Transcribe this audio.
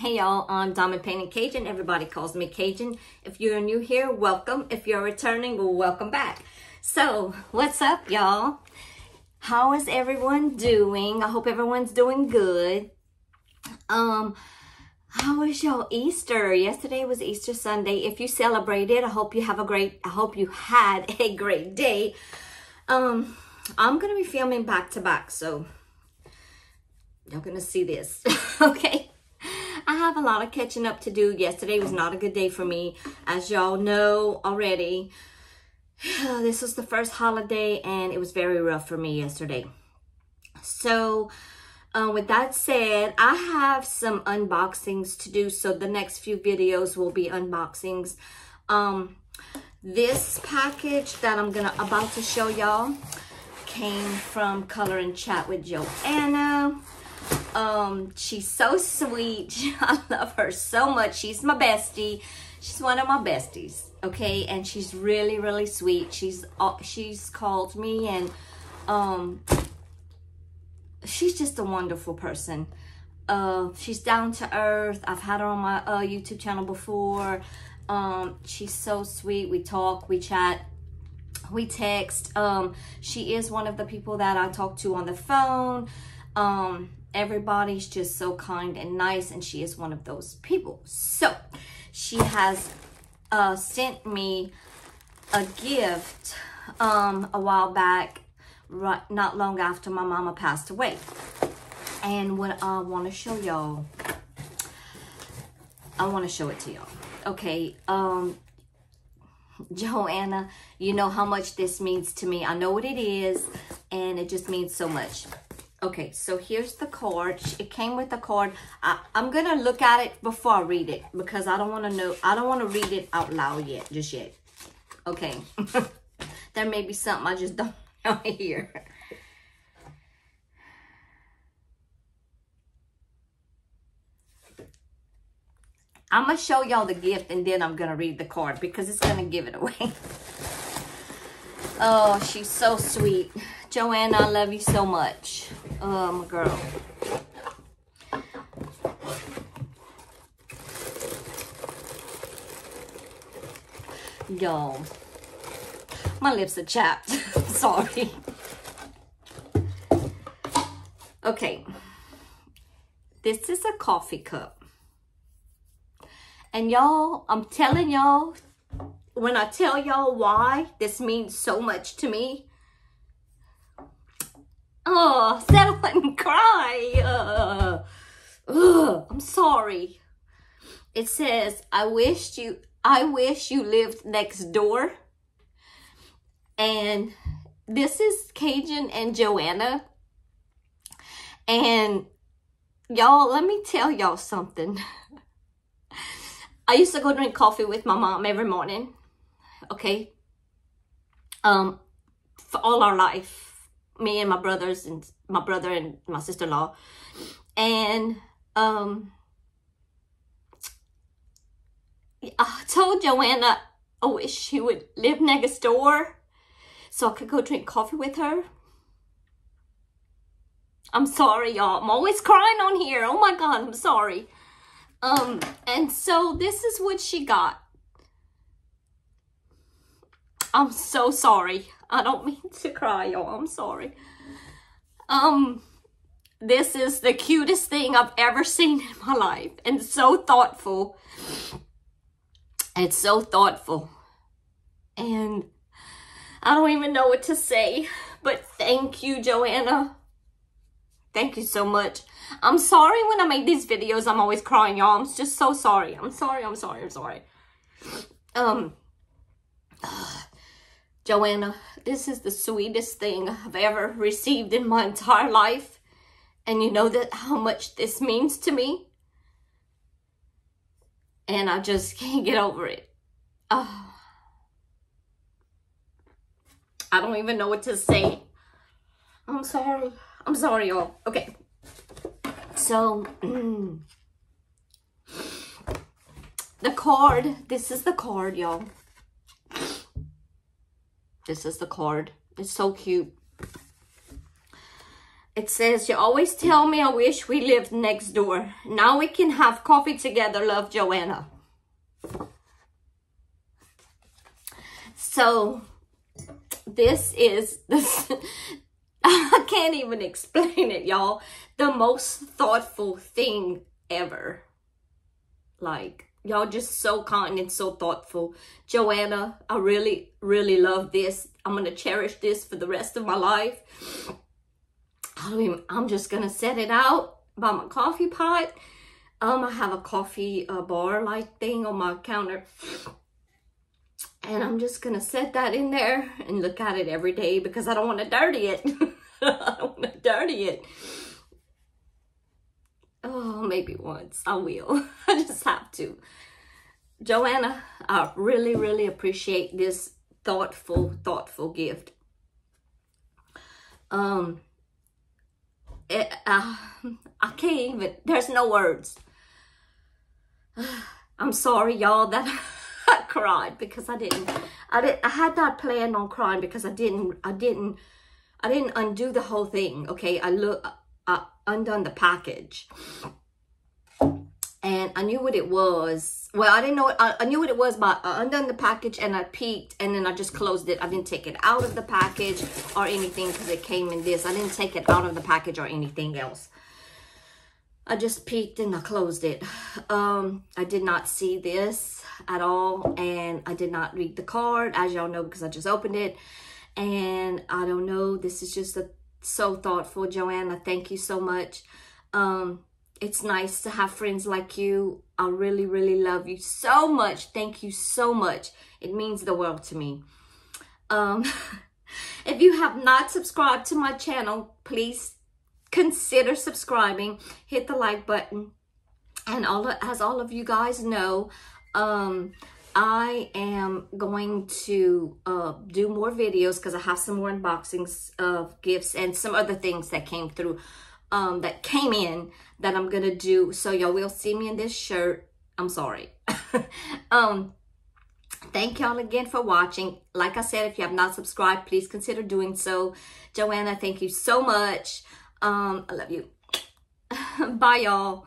Hey y'all, I'm Diamond Painting Cajun. Everybody calls me Cajun. If you're new here, welcome. If you're returning, well, welcome back. So, what's up y'all? How is everyone doing? I hope everyone's doing good. How was your Easter? Yesterday was Easter Sunday. If you celebrated, I hope you had a great day. I'm gonna be filming back to back, so y'all gonna see this. Okay, I have a lot of catching up to do. Yesterday was not a good day for me, as y'all know already. This was the first holiday and it was very rough for me yesterday. So with that said, I have some unboxings to do, so the next few videos will be unboxings. This package that I'm about to show y'all came from Color and Chat with Joanna. She's so sweet. I love her so much. She's my bestie. She's one of my besties, okay? And she's really, really sweet. She's called me, and she's just a wonderful person. She's down to earth. I've had her on my YouTube channel before. She's so sweet. We talk, we chat, we text. She is one of the people that I talk to on the phone. Everybody's just so kind and nice, and she is one of those people. So she has sent me a gift a while back, not long after my mama passed away. And what I want to show y'all, I want to show it to y'all. Okay, Joanna, you know how much this means to me. I know what it is, and it just means so much. Okay, so here's the card. It came with the card. I'm gonna look at it before I read it, because I don't want to read it out loud just yet. Okay. There may be something I just don't know here. I'm gonna show y'all the gift, and then I'm gonna read the card, because it's gonna give it away. Oh, she's so sweet. Joanna, I love you so much. Oh, my girl. Y'all, my lips are chapped. Sorry. Okay. This is a coffee cup. And y'all, I'm telling y'all, when I tell y'all why this means so much to me, oh, settle and cry. I'm sorry. It says, I wish you lived next door. And this is Cajun and Joanna. And y'all, let me tell y'all something. I used to go drink coffee with my mom every morning. Okay. For all our life. Me and my brothers, and my brother and my sister-in-law. And I told Joanna I wish she would live next door so I could go drink coffee with her. I'm sorry, y'all. I'm always crying on here. Oh my God, I'm sorry. And so this is what she got. I'm so sorry. I don't mean to cry, y'all. I'm sorry. This is the cutest thing I've ever seen in my life, and so thoughtful. It's so thoughtful. And I don't even know what to say, but thank you, Joanna. Thank you so much. I'm sorry when I make these videos, I'm always crying, y'all. I'm just so sorry. I'm sorry. Joanna, this is the sweetest thing I've ever received in my entire life. And you know that how much this means to me. And I just can't get over it. I don't even know what to say. I'm sorry. I'm sorry, y'all. Okay. So, the card. This is the card, y'all. This is the card. It's so cute. It says, you always tell me I wish we lived next door. Now we can have coffee together. Love, Joanna. So this is this. I can't even explain it, y'all. The most thoughtful thing ever. Like, y'all just so kind and so thoughtful. Joanna, I really, really love this. I'm going to cherish this for the rest of my life. I'm just going to set it out by my coffee pot. I have a coffee bar-like thing on my counter. And I'm just going to set that in there and look at it every day because I don't want to dirty it. I don't want to dirty it. Oh, maybe once. I will. I just have to. Joanna, I really, really appreciate this thoughtful gift. I can't even, there's no words. I'm sorry, y'all, that I cried because I had not planned on crying because I didn't undo the whole thing. Okay, I undone the package and I knew what it was. Well, I didn't know it. I knew what it was, but I undone the package and I peeked and then I just closed it. I didn't take it out of the package or anything because it came in this. I didn't take it out of the package or anything else. I just peeked and I closed it. I did not see this at all and I did not read the card, as y'all know, because I just opened it. And I don't know, this is just so thoughtful. Joanna, thank you so much. It's nice to have friends like you. I really, really love you so much. Thank you so much. It means the world to me. If you have not subscribed to my channel, please consider subscribing. Hit the like button. And as all of you guys know, I am going to do more videos because I have some more unboxings of gifts and some other things that came through, that came in that I'm going to do. So y'all will see me in this shirt. I'm sorry. Thank y'all again for watching. Like I said, if you have not subscribed, please consider doing so. Joanna, thank you so much. I love you. Bye, y'all.